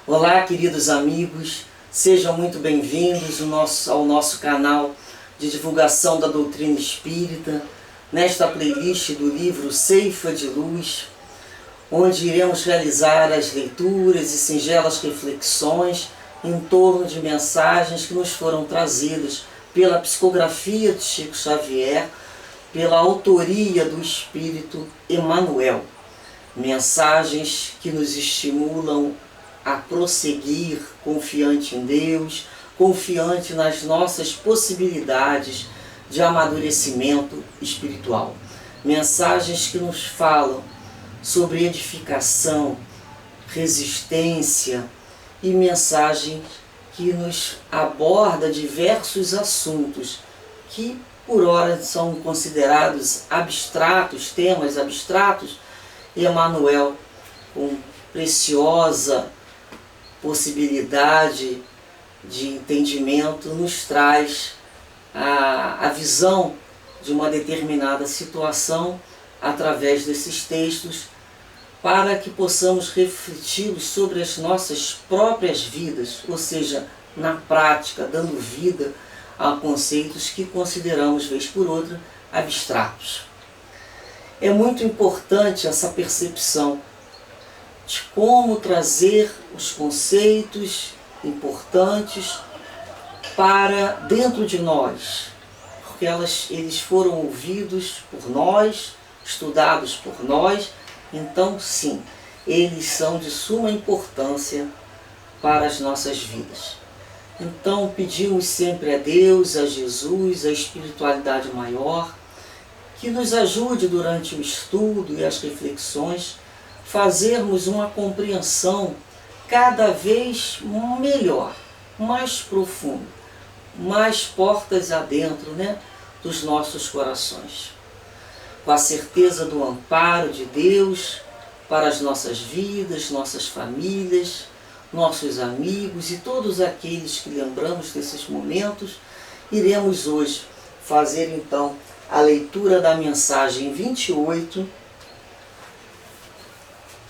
Olá, queridos amigos, sejam muito bem-vindos ao nosso canal de divulgação da doutrina espírita, nesta playlist do livro Ceifa de Luz, onde iremos realizar as leituras e singelas reflexões em torno de mensagens que nos foram trazidas pela psicografia de Chico Xavier, pela autoria do Espírito Emmanuel. Mensagens que nos estimulam a prosseguir confiante em Deus, confiante nas nossas possibilidades de amadurecimento espiritual. Mensagens que nos falam sobre edificação, resistência e mensagens que nos aborda diversos assuntos que por ora são considerados abstratos, temas abstratos, e Emmanuel, com preciosa possibilidade de entendimento, nos traz a visão de uma determinada situação através desses textos, para que possamos refleti-los sobre as nossas próprias vidas, ou seja, na prática, dando vida a conceitos que consideramos, vez por outra, abstratos. É muito importante essa percepção de como trazer os conceitos importantes para dentro de nós, porque eles foram ouvidos por nós, estudados por nós, então sim, eles são de suma importância para as nossas vidas. Então pedimos sempre a Deus, a Jesus, a espiritualidade maior, que nos ajude durante o estudo e as reflexões fazermos uma compreensão cada vez melhor, mais profunda, mais portas adentro, dos nossos corações. Com a certeza do amparo de Deus para as nossas vidas, nossas famílias, nossos amigos e todos aqueles que lembramos desses momentos, iremos hoje fazer então a leitura da mensagem 28,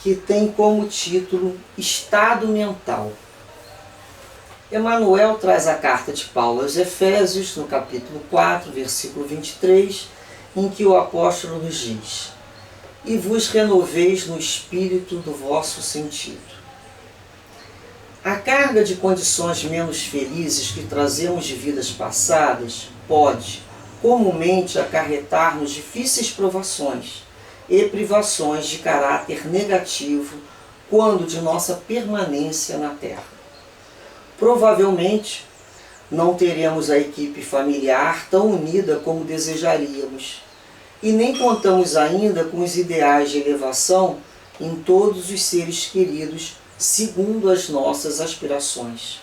que tem como título Estado Mental. Emmanuel traz a carta de Paulo aos Efésios, no capítulo 4, versículo 23, em que o apóstolo nos diz: E vos renoveis no espírito do vosso sentido. A carga de condições menos felizes que trazemos de vidas passadas pode, comumente, acarretar-nos difíceis provações e privações de caráter negativo quando de nossa permanência na Terra. Provavelmente, não teremos a equipe familiar tão unida como desejaríamos, e nem contamos ainda com os ideais de elevação em todos os seres queridos segundo as nossas aspirações.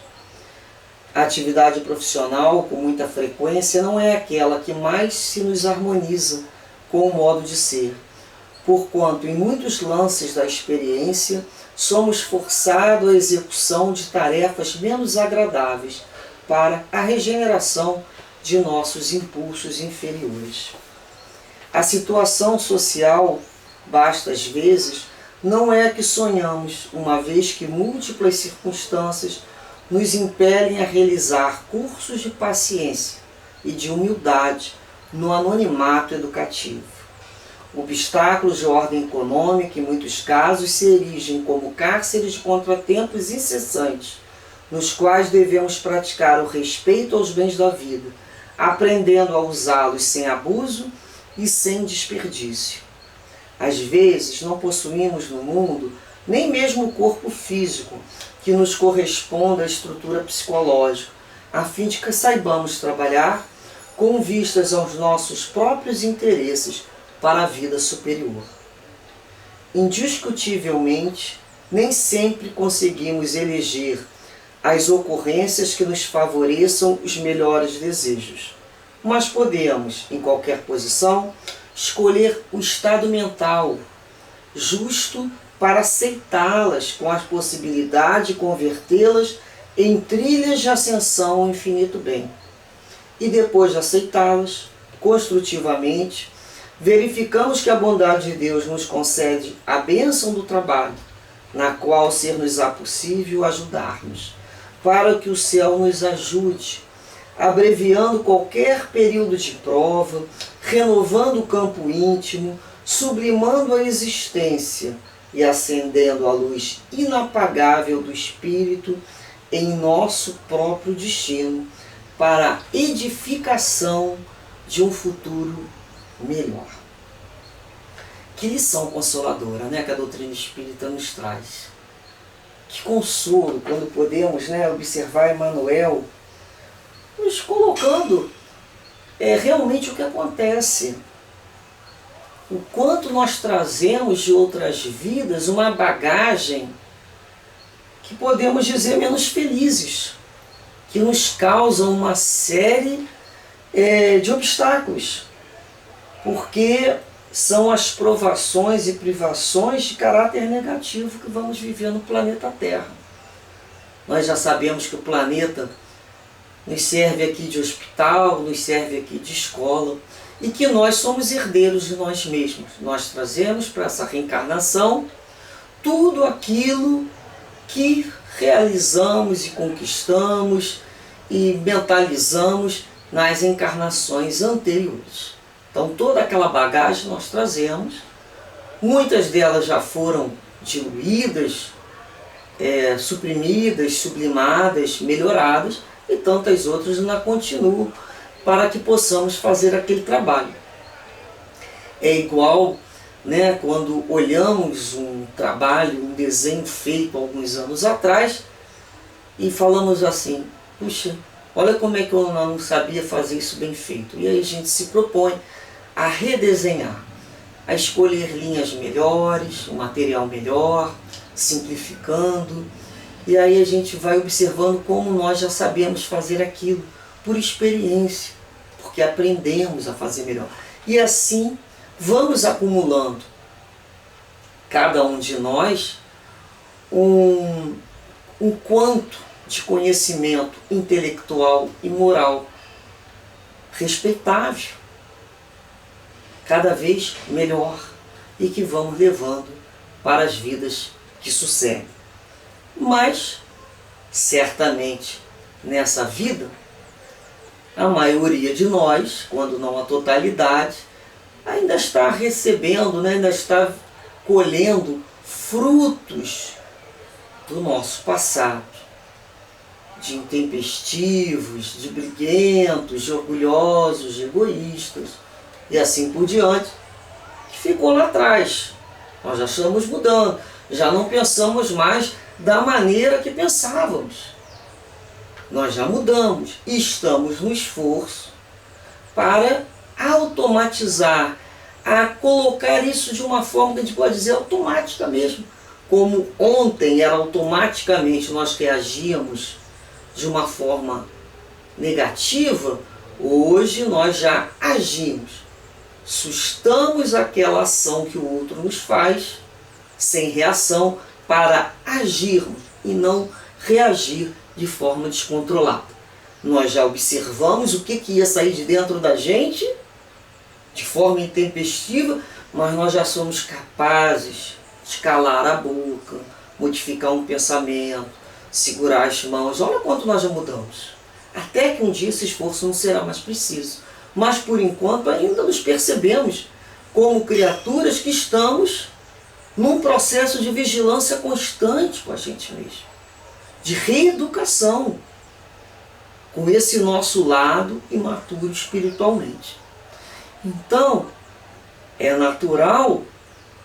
A atividade profissional, com muita frequência, não é aquela que mais se nos harmoniza com o modo de ser, porquanto em muitos lances da experiência somos forçados à execução de tarefas menos agradáveis para a regeneração de nossos impulsos inferiores. A situação social, basta às vezes, não é a que sonhamos, uma vez que múltiplas circunstâncias nos impelem a realizar cursos de paciência e de humildade no anonimato educativo. Obstáculos de ordem econômica, em muitos casos, se erigem como cárceres de contratempos incessantes, nos quais devemos praticar o respeito aos bens da vida, aprendendo a usá-los sem abuso e sem desperdício. Às vezes, não possuímos no mundo nem mesmo o corpo físico que nos corresponda à estrutura psicológica, a fim de que saibamos trabalhar com vistas aos nossos próprios interesses para a vida superior. Indiscutivelmente, nem sempre conseguimos eleger as ocorrências que nos favoreçam os melhores desejos, mas podemos, em qualquer posição, escolher o estado mental justo para aceitá-las, com a possibilidade de convertê-las em trilhas de ascensão ao infinito bem. E depois de aceitá-las construtivamente, verificamos que a bondade de Deus nos concede a bênção do trabalho, na qual ser-nos-á possível ajudarmos, para que o céu nos ajude, abreviando qualquer período de prova, renovando o campo íntimo, sublimando a existência e acendendo a luz inapagável do Espírito em nosso próprio destino, para a edificação de um futuro melhor. Que lição consoladora, né, que a doutrina espírita nos traz. Que consolo quando podemos, né, observar Emmanuel nos colocando realmente o que acontece. O quanto nós trazemos de outras vidas uma bagagem que podemos dizer menos felizes, que nos causam uma série de obstáculos, porque são as provações e privações de caráter negativo que vamos viver no planeta Terra. Nós já sabemos que o planeta nos serve aqui de hospital, nos serve aqui de escola, e que nós somos herdeiros de nós mesmos. Nós trazemos para essa reencarnação tudo aquilo que realizamos e conquistamos e mentalizamos nas encarnações anteriores. Então toda aquela bagagem nós trazemos, muitas delas já foram diluídas, suprimidas, sublimadas, melhoradas, e tantas outras ainda continuam para que possamos fazer aquele trabalho. É igual, né, quando olhamos um trabalho, um desenho feito alguns anos atrás e falamos assim, puxa, olha como é que eu não sabia fazer isso bem feito. E aí a gente se propõe a redesenhar, a escolher linhas melhores, um material melhor, simplificando. E aí a gente vai observando como nós já sabemos fazer aquilo por experiência, porque aprendemos a fazer melhor. E assim vamos acumulando, cada um de nós, um quanto de conhecimento intelectual e moral respeitável, cada vez melhor, e que vamos levando para as vidas que sucedem. Mas, certamente, nessa vida, a maioria de nós, quando não a totalidade, ainda está recebendo, né, ainda está colhendo frutos do nosso passado, de intempestivos, de briguentos, de orgulhosos, de egoístas, e assim por diante, que ficou lá atrás. Nós já estamos mudando, já não pensamos mais da maneira que pensávamos. Nós já mudamos e estamos no esforço para automatizar, a colocar isso de uma forma que a gente pode dizer automática mesmo. Como ontem era automaticamente nós reagíamos de uma forma negativa, hoje nós já agimos. Sustamos aquela ação que o outro nos faz, sem reação, para agirmos e não reagir de forma descontrolada. Nós já observamos o que ia sair de dentro da gente de forma intempestiva, mas nós já somos capazes de calar a boca, modificar um pensamento, segurar as mãos. Olha quanto nós já mudamos. Até que um dia esse esforço não será mais preciso. Mas por enquanto ainda nos percebemos como criaturas que estamos num processo de vigilância constante com a gente mesmo, de reeducação com esse nosso lado imaturo espiritualmente. Então, é natural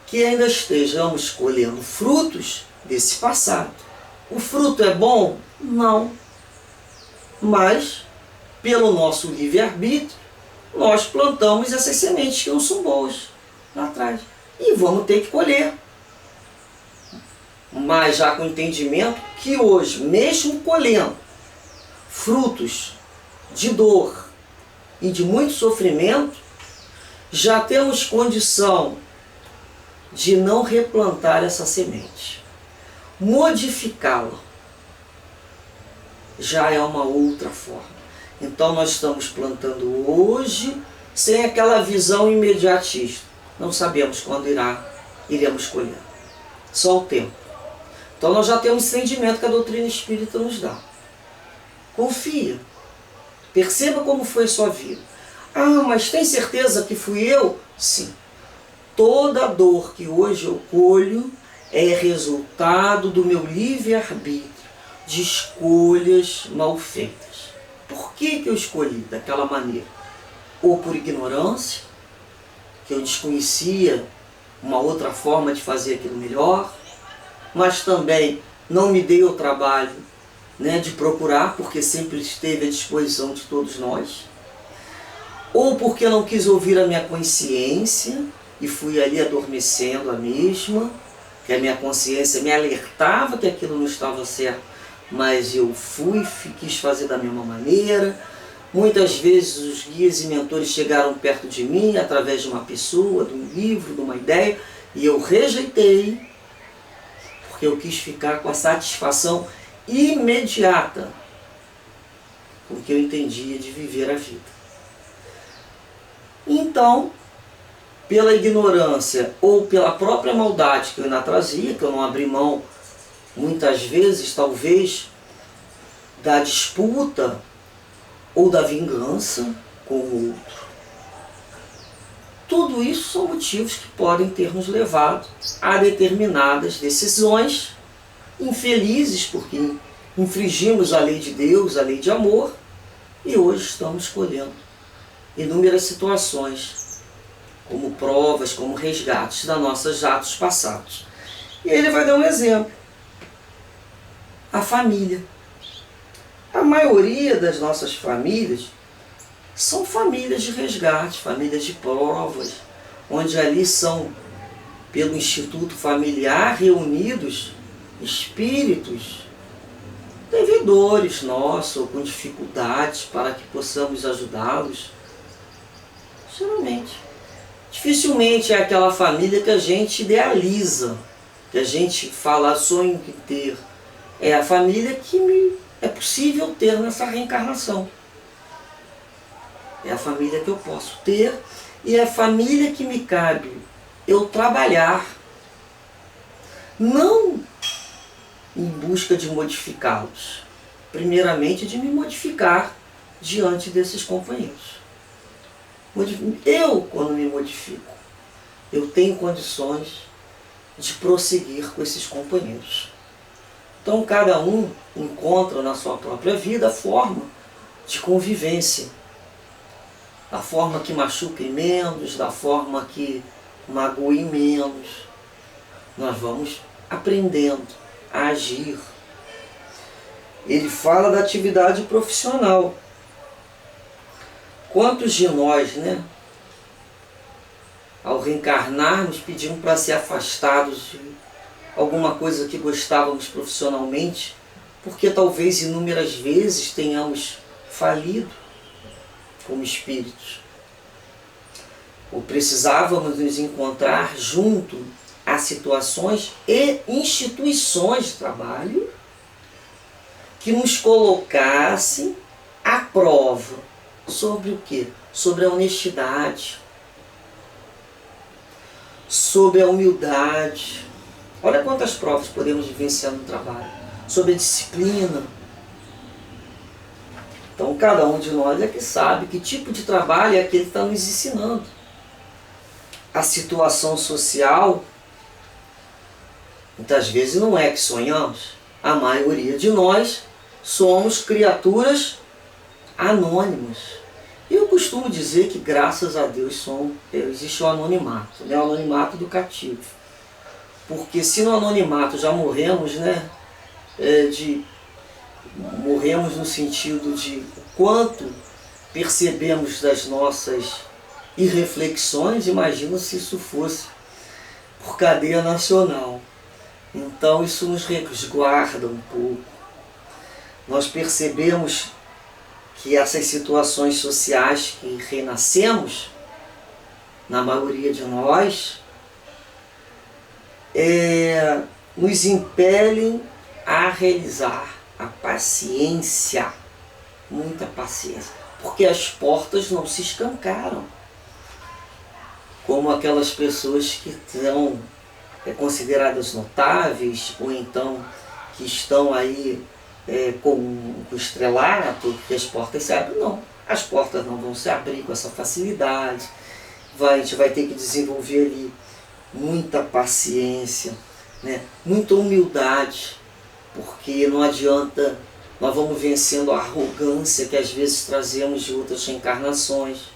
que ainda estejamos colhendo frutos desse passado. O fruto é bom? Não. Mas, pelo nosso livre-arbítrio, nós plantamos essas sementes que não são boas lá atrás. E vamos ter que colher. Mas já com o entendimento que hoje, mesmo colhendo frutos de dor e de muito sofrimento, já temos condição de não replantar essa semente. Modificá-la já é uma outra forma. Então nós estamos plantando hoje sem aquela visão imediatista. Não sabemos quando iremos colher. Só o tempo. Então nós já temos esse entendimento que a doutrina espírita nos dá. Confia. Perceba como foi a sua vida. Ah, mas tem certeza que fui eu? Sim. Toda dor que hoje eu colho é resultado do meu livre-arbítrio, de escolhas mal feitas. Por que eu escolhi daquela maneira? Ou por ignorância, que eu desconhecia uma outra forma de fazer aquilo melhor, mas também não me dei o trabalho, de procurar, porque sempre esteve à disposição de todos nós, ou porque não quis ouvir a minha consciência e fui ali adormecendo a mesma, que a minha consciência me alertava que aquilo não estava certo, mas eu quis fazer da mesma maneira. Muitas vezes os guias e mentores chegaram perto de mim através de uma pessoa, de um livro, de uma ideia, e eu rejeitei, porque eu quis ficar com a satisfação imediata com o que eu entendia de viver a vida. Então, pela ignorância ou pela própria maldade que eu ainda trazia, que eu não abri mão, muitas vezes, talvez, da disputa ou da vingança com o outro. Tudo isso são motivos que podem ter nos levado a determinadas decisões infelizes, porque infringimos a lei de Deus, a lei de amor, e hoje estamos colhendo inúmeras situações como provas, como resgates da nossos atos passados. E ele vai dar um exemplo. A família. A maioria das nossas famílias são famílias de resgate, famílias de provas, onde ali são, pelo Instituto Familiar, reunidos espíritos devedores nossos, com dificuldades, para que possamos ajudá-los. Geralmente. Dificilmente é aquela família que a gente idealiza, que a gente fala sonho em ter. É a família que é possível ter nessa reencarnação. É a família que eu posso ter e é a família que me cabe eu trabalhar, não em busca de modificá-los, primeiramente de me modificar diante desses companheiros. Eu, quando me modifico, eu tenho condições de prosseguir com esses companheiros. Então cada um encontra na sua própria vida a forma de convivência, da forma que machuque menos, da forma que magoe menos. Nós vamos aprendendo a agir. Ele fala da atividade profissional. Quantos de nós, ao reencarnarmos, pedimos para ser afastados de alguma coisa que gostávamos profissionalmente, porque talvez inúmeras vezes tenhamos falido como espíritos. Ou precisávamos nos encontrar junto a situações e instituições de trabalho que nos colocassem à prova sobre o quê? Sobre a honestidade, sobre a humildade. Olha quantas provas podemos vivenciar no trabalho. Sobre a disciplina. Então cada um de nós é que sabe que tipo de trabalho é aquele que está nos ensinando. A situação social, muitas vezes não é que sonhamos. A maioria de nós somos criaturas anônimas. Eu costumo dizer que graças a Deus existe o anonimato, o anonimato educativo. Porque se no anonimato já morremos, morremos no sentido de quanto percebemos das nossas irreflexões, imagina se isso fosse por cadeia nacional. Então isso nos resguarda um pouco. Nós percebemos que essas situações sociais que renascemos, na maioria de nós, nos impelem a realizar a paciência, muita paciência, porque as portas não se escancaram, como aquelas pessoas que estão consideradas notáveis, ou então que estão aí com o estrelato, que as portas se abrem. Não, as portas não vão se abrir com essa facilidade. A gente vai ter que desenvolver ali muita paciência, né? Muita humildade, porque não adianta, nós vamos vencendo a arrogância que às vezes trazemos de outras reencarnações.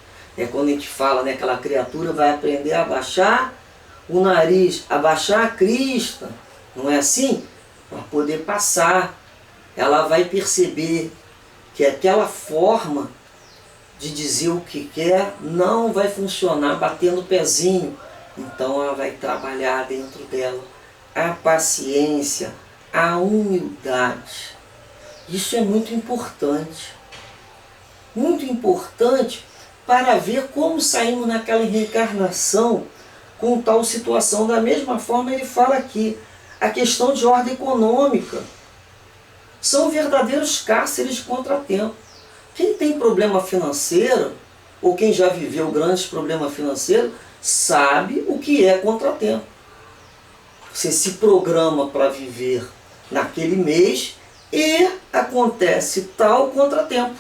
Quando a gente fala, né, aquela criatura vai aprender a abaixar o nariz, abaixar a crista, não é assim? Para poder passar. Ela vai perceber que aquela forma de dizer o que quer não vai funcionar batendo o pezinho. Então ela vai trabalhar dentro dela a paciência, a humildade. Isso é muito importante. Muito importante para ver como saímos naquela reencarnação com tal situação. Da mesma forma ele fala aqui, a questão de ordem econômica. São verdadeiros cárceres de contratempo. Quem tem problema financeiro, ou quem já viveu grandes problemas financeiros, sabe o que é contratempo. Você se programa para viver naquele mês e acontece tal contratempo.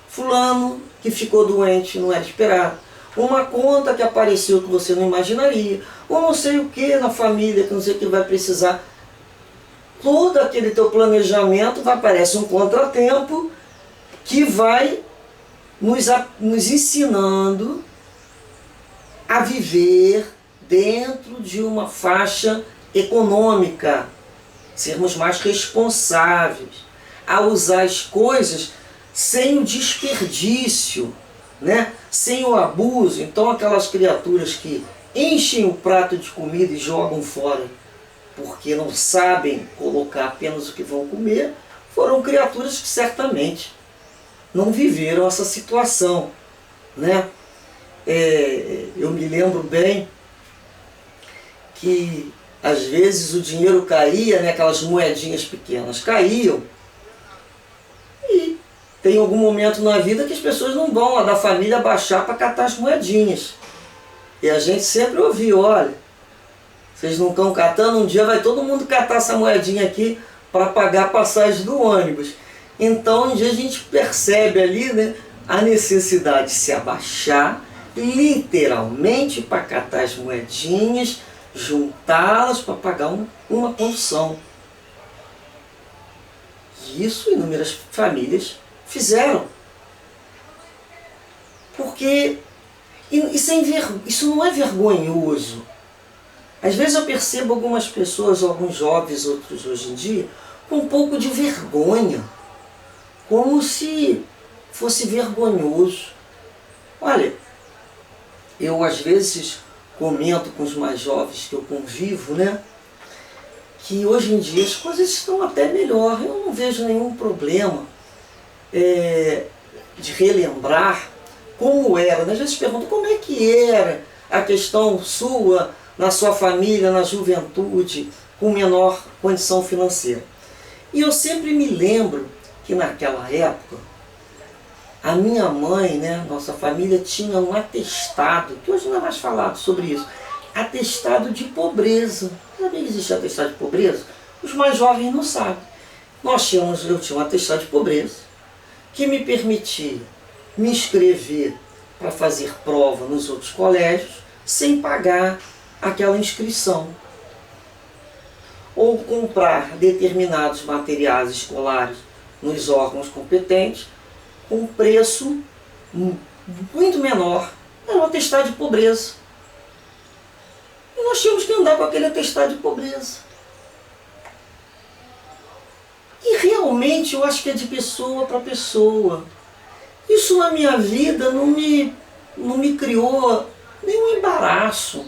Fulano que ficou doente, não era esperado. Uma conta que apareceu que você não imaginaria. Ou não sei o que na família, que não sei o que vai precisar. Todo aquele teu planejamento vai aparecer um contratempo que vai nos ensinando a viver dentro de uma faixa econômica, sermos mais responsáveis, a usar as coisas sem o desperdício, né? Sem o abuso. Então aquelas criaturas que enchem o prato de comida e jogam fora porque não sabem colocar apenas o que vão comer, foram criaturas que certamente não viveram essa situação, né? Eu me lembro bem que às vezes o dinheiro caía, né, aquelas moedinhas pequenas caíam, e tem algum momento na vida que as pessoas não vão lá da família baixar para catar as moedinhas. E a gente sempre ouvia, olha, vocês não estão catando, um dia vai todo mundo catar essa moedinha aqui para pagar a passagem do ônibus. Então um dia a gente percebe ali, né, a necessidade de se abaixar, literalmente para catar as moedinhas, juntá-las para pagar uma condução. E isso inúmeras famílias fizeram. Porque isso não é vergonhoso. Às vezes eu percebo algumas pessoas, alguns jovens, outros hoje em dia, com um pouco de vergonha. Como se fosse vergonhoso. Olha, eu às vezes comento com os mais jovens que eu convivo, né, que hoje em dia as coisas estão até melhor. Eu não vejo nenhum problema de relembrar como era. Às vezes perguntam como é que era a questão sua, na sua família, na juventude, com menor condição financeira. E eu sempre me lembro que naquela época, a minha mãe, né, nossa família tinha um atestado, que hoje não é mais falado sobre isso, atestado de pobreza. Sabia que existe atestado de pobreza? Os mais jovens não sabem. Eu tinha um atestado de pobreza, que me permitia me inscrever para fazer prova nos outros colégios, sem pagar aquela inscrição. Ou comprar determinados materiais escolares nos órgãos competentes, com um preço muito menor. Era um atestado de pobreza. E nós tínhamos que andar com aquele atestado de pobreza. E realmente eu acho que é de pessoa para pessoa. Isso na minha vida não me criou nenhum embaraço.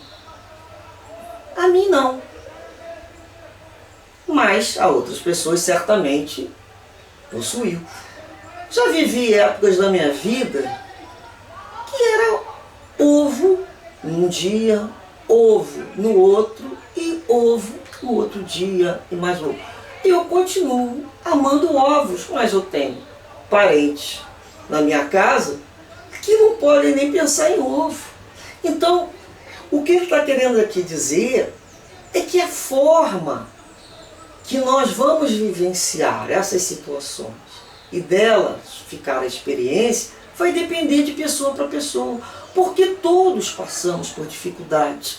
A mim não. Mas a outras pessoas certamente possuiu. Já vivi épocas da minha vida que era ovo num dia, ovo no outro e ovo no outro dia e mais ovo. E eu continuo amando ovos, mas eu tenho parentes na minha casa que não podem nem pensar em ovo. Então, o que ele está querendo aqui dizer é que a forma que nós vamos vivenciar essas situações e delas ficar a experiência vai depender de pessoa para pessoa, porque todos passamos por dificuldades,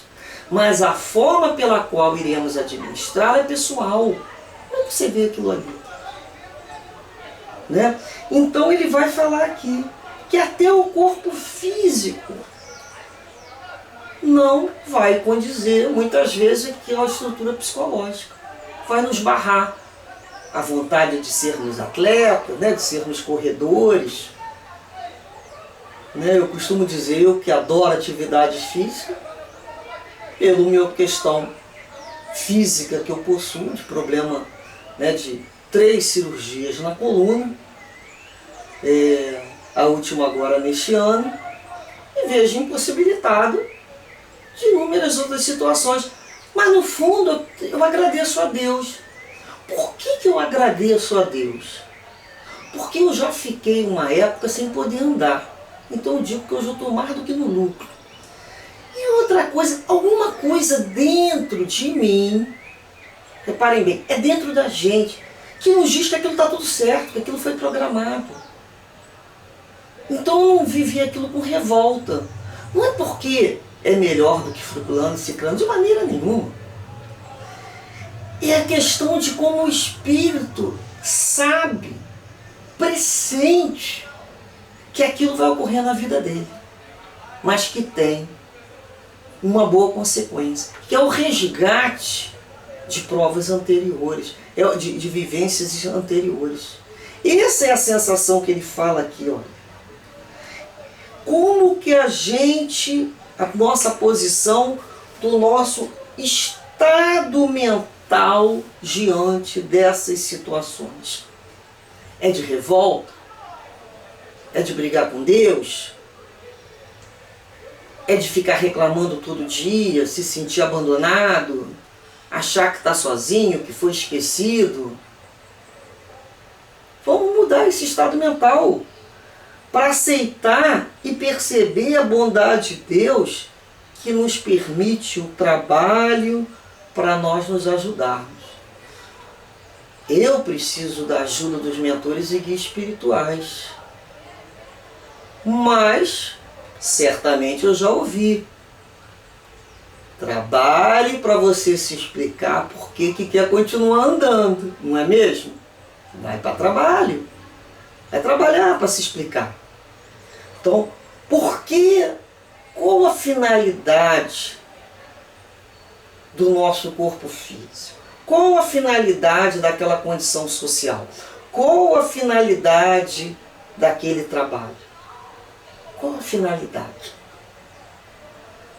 mas a forma pela qual iremos administrar é pessoal. Como é que você vê aquilo ali? Né? Então ele vai falar aqui que até o corpo físico não vai condizer, muitas vezes, com a estrutura psicológica. Vai nos barrar a vontade de sermos atletas, né, de sermos corredores. Né, eu costumo dizer, eu que adoro atividade física, pela minha questão física que eu possuo, de problema, né, de 3 cirurgias na coluna, a última agora neste ano, e vejo impossibilitado de inúmeras outras situações. Mas no fundo eu agradeço a Deus. Por que eu agradeço a Deus? Porque eu já fiquei uma época sem poder andar. Então eu digo que hoje eu estou mais do que no lucro. E outra coisa, alguma coisa dentro de mim, reparem bem, é dentro da gente, que nos diz que aquilo está tudo certo, que aquilo foi programado. Então eu não vivi aquilo com revolta. Não é porque é melhor do que fulano, ciclano, de maneira nenhuma. É a questão de como o Espírito sabe, pressente, que aquilo vai ocorrer na vida dele, mas que tem uma boa consequência, que é o resgate de provas anteriores, de vivências anteriores. Essa é a sensação que ele fala aqui, ó. Como que a nossa posição do nosso estado mental diante dessas situações? É de revolta? É de brigar com Deus? É de ficar reclamando todo dia, se sentir abandonado, achar que está sozinho, que foi esquecido? Vamos mudar esse estado mental para aceitar e perceber a bondade de Deus que nos permite o trabalho para nós nos ajudarmos. Eu preciso da ajuda dos mentores e guias espirituais. Mas, certamente eu já ouvi. Trabalhe para você se explicar por que quer continuar andando, não é mesmo? Vai para trabalho. Vai trabalhar para se explicar. Então, qual a finalidade do nosso corpo físico? Qual a finalidade daquela condição social? Qual a finalidade daquele trabalho? Qual a finalidade?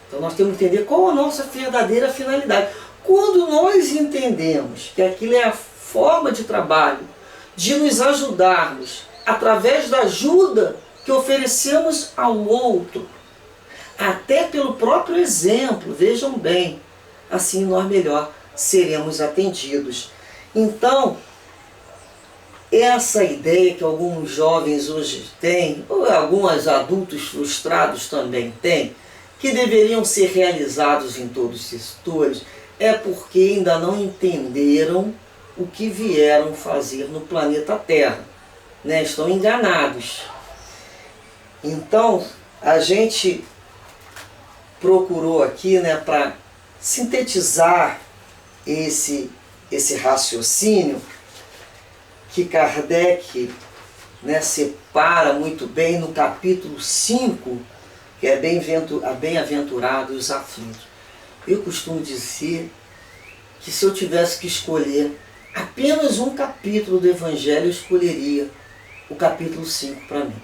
Então nós temos que entender qual a nossa verdadeira finalidade. Quando nós entendemos que aquilo é a forma de trabalho, de nos ajudarmos através da ajuda que oferecemos ao outro, até pelo próprio exemplo, vejam bem, assim nós melhor seremos atendidos. Então, essa ideia que alguns jovens hoje têm, ou alguns adultos frustrados também têm, que deveriam ser realizados em todos os setores, é porque ainda não entenderam o que vieram fazer no planeta Terra. Né? Estão enganados. Então, a gente procurou aqui, né, para sintetizar esse raciocínio que Kardec, né, separa muito bem no capítulo 5, que é Bem-aventurados os aflitos. Eu costumo dizer que se eu tivesse que escolher apenas um capítulo do Evangelho, eu escolheria o capítulo 5 para mim.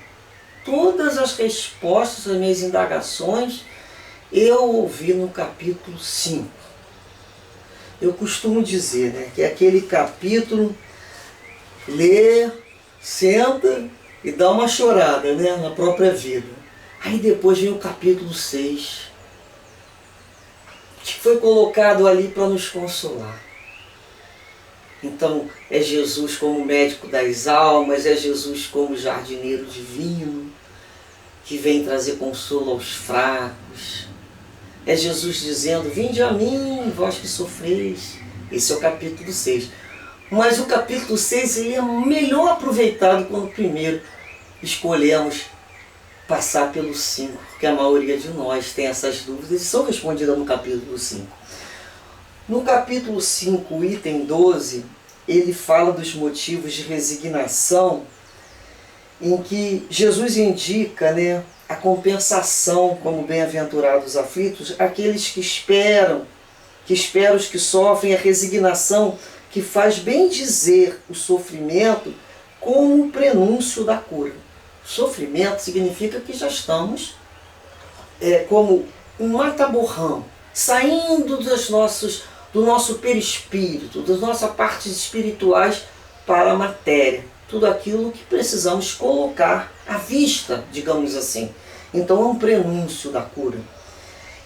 Todas as respostas às minhas indagações eu ouvi no capítulo 5. Eu costumo dizer, né, que é aquele capítulo, lê, senta e dá uma chorada, né, na própria vida. Aí depois vem o capítulo 6, que foi colocado ali para nos consolar. Então, é Jesus como médico das almas, é Jesus como jardineiro divino, que vem trazer consolo aos fracos, É Jesus dizendo: vinde a mim, vós que sofreis. Esse é o capítulo 6. Mas o capítulo 6 ele é melhor aproveitado quando primeiro escolhemos passar pelo 5, porque a maioria de nós tem essas dúvidas e são respondidas no capítulo 5. No capítulo 5, item 12, ele fala dos motivos de resignação, em que Jesus indica, né, a compensação como bem-aventurados aflitos, aqueles que esperam os que sofrem, a resignação que faz bem dizer o sofrimento como o prenúncio da cura. Sofrimento significa que já estamos como um mata-borrão, saindo do nosso perispírito, das nossas partes espirituais para a matéria. Tudo aquilo que precisamos colocar à vista, digamos assim. Então é um prenúncio da cura.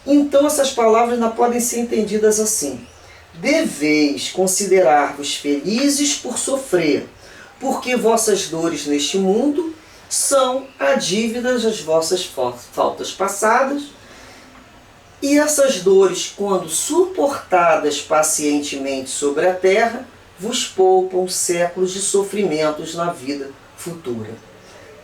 Então essas palavras não podem ser entendidas assim: deveis considerar-vos felizes por sofrer, porque vossas dores neste mundo são a dívida das vossas faltas passadas, e essas dores, quando suportadas pacientemente sobre a terra, vos poupam séculos de sofrimentos na vida futura.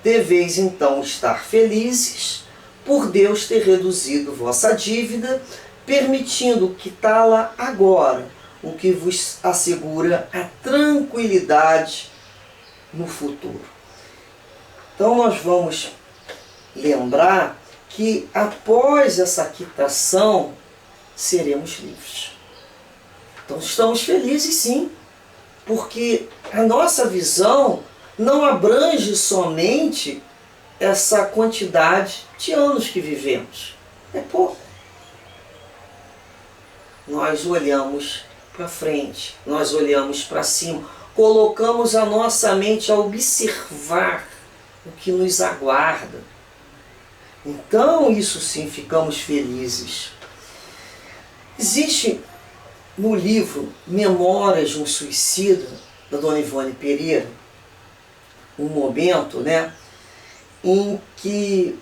Deveis então estar felizes por Deus ter reduzido vossa dívida, permitindo quitá-la agora, o que vos assegura a tranquilidade no futuro. Então nós vamos lembrar que após essa quitação seremos livres. Então estamos felizes sim, porque a nossa visão não abrange somente essa quantidade de anos que vivemos. É pouco. Nós olhamos para frente, nós olhamos para cima, colocamos a nossa mente a observar o que nos aguarda. Então, isso sim, ficamos felizes. Existe no livro Memórias de um Suicida, da Dona Ivone Pereira, um momento, né, em que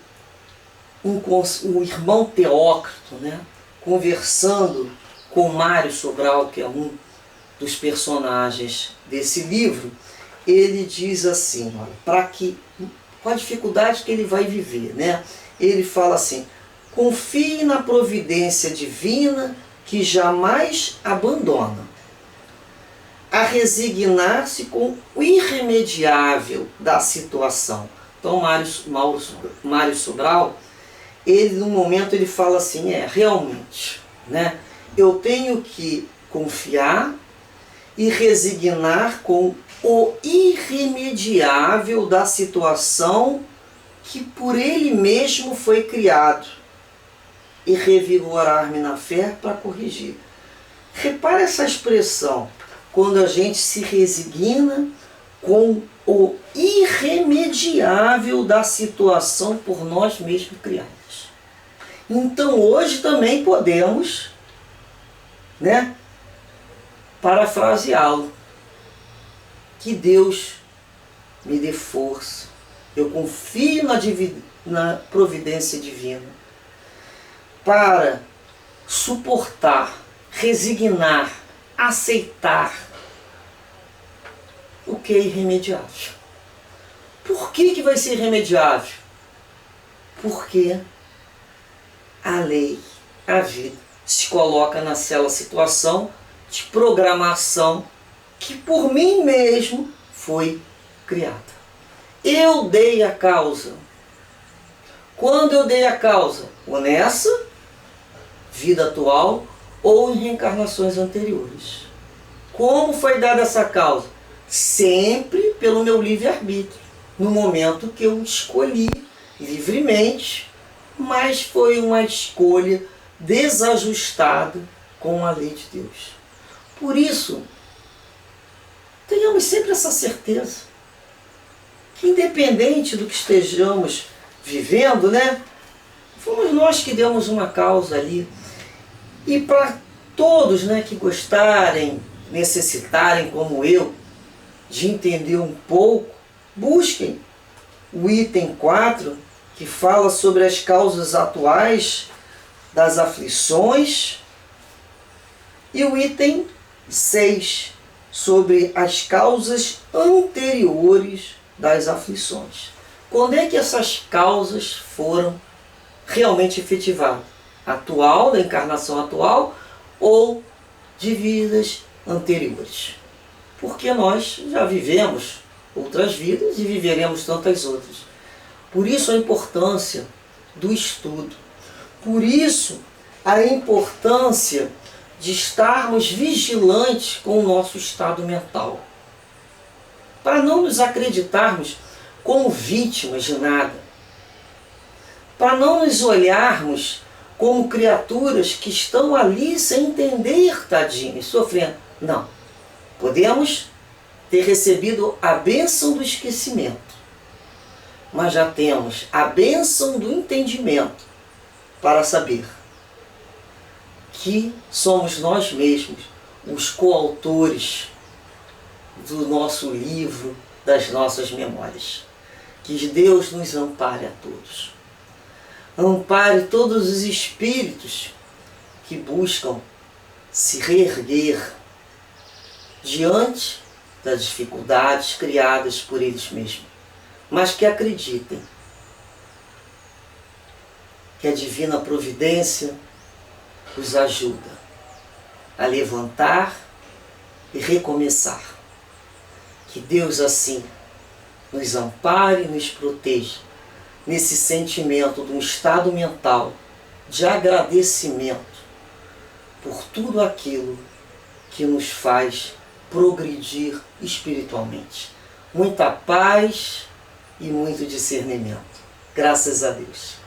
o irmão Teócrito, né, conversando com Mário Sobral, que é um dos personagens desse livro, ele diz assim, com a dificuldade que ele vai viver, né, ele fala assim: confie na providência divina que jamais abandona, a resignar-se com o irremediável da situação. Então Mário Sobral, ele no momento ele fala assim, realmente, né, eu tenho que confiar e resignar com o irremediável da situação que por ele mesmo foi criado, e revigorar-me na fé para corrigir. Repara essa expressão, quando a gente se resigna com o irremediável da situação por nós mesmos criados. Então hoje também podemos, né, parafraseá-lo: que Deus me dê força, eu confio na providência divina para suportar, resignar, aceitar o que é irremediável. Por que vai ser irremediável? Porque a lei, a vida, se coloca naquela situação de programação que por mim mesmo foi criada. Eu dei a causa. Quando eu dei a causa? Ou nessa vida atual ou em reencarnações anteriores. Como foi dada essa causa? Sempre pelo meu livre-arbítrio, no momento que eu escolhi livremente, mas foi uma escolha desajustada com a lei de Deus. Por isso, tenhamos sempre essa certeza que, independente do que estejamos vivendo, né, fomos nós que demos uma causa ali. E para todos, né, que gostarem, necessitarem, como eu, de entender um pouco, busquem o item 4, que fala sobre as causas atuais das aflições. E o item 6, sobre as causas anteriores das aflições. Quando é que essas causas foram realmente efetivadas? Atual, da encarnação atual, ou de vidas anteriores? Porque nós já vivemos outras vidas e viveremos tantas outras. Por isso a importância do estudo. Por isso a importância de estarmos vigilantes com o nosso estado mental. Para não nos acreditarmos como vítimas de nada. Para não nos olharmos como criaturas que estão ali sem entender, tadinhos, sofrendo. Não. Podemos ter recebido a bênção do esquecimento, mas já temos a bênção do entendimento para saber que somos nós mesmos os coautores do nosso livro, das nossas memórias. Que Deus nos ampare a todos. Ampare todos os espíritos que buscam se reerguer diante das dificuldades criadas por eles mesmos, mas que acreditem que a divina providência os ajuda a levantar e recomeçar. Que Deus assim nos ampare e nos proteja nesse sentimento de um estado mental de agradecimento por tudo aquilo que nos faz progredir espiritualmente. Muita paz e muito discernimento. Graças a Deus.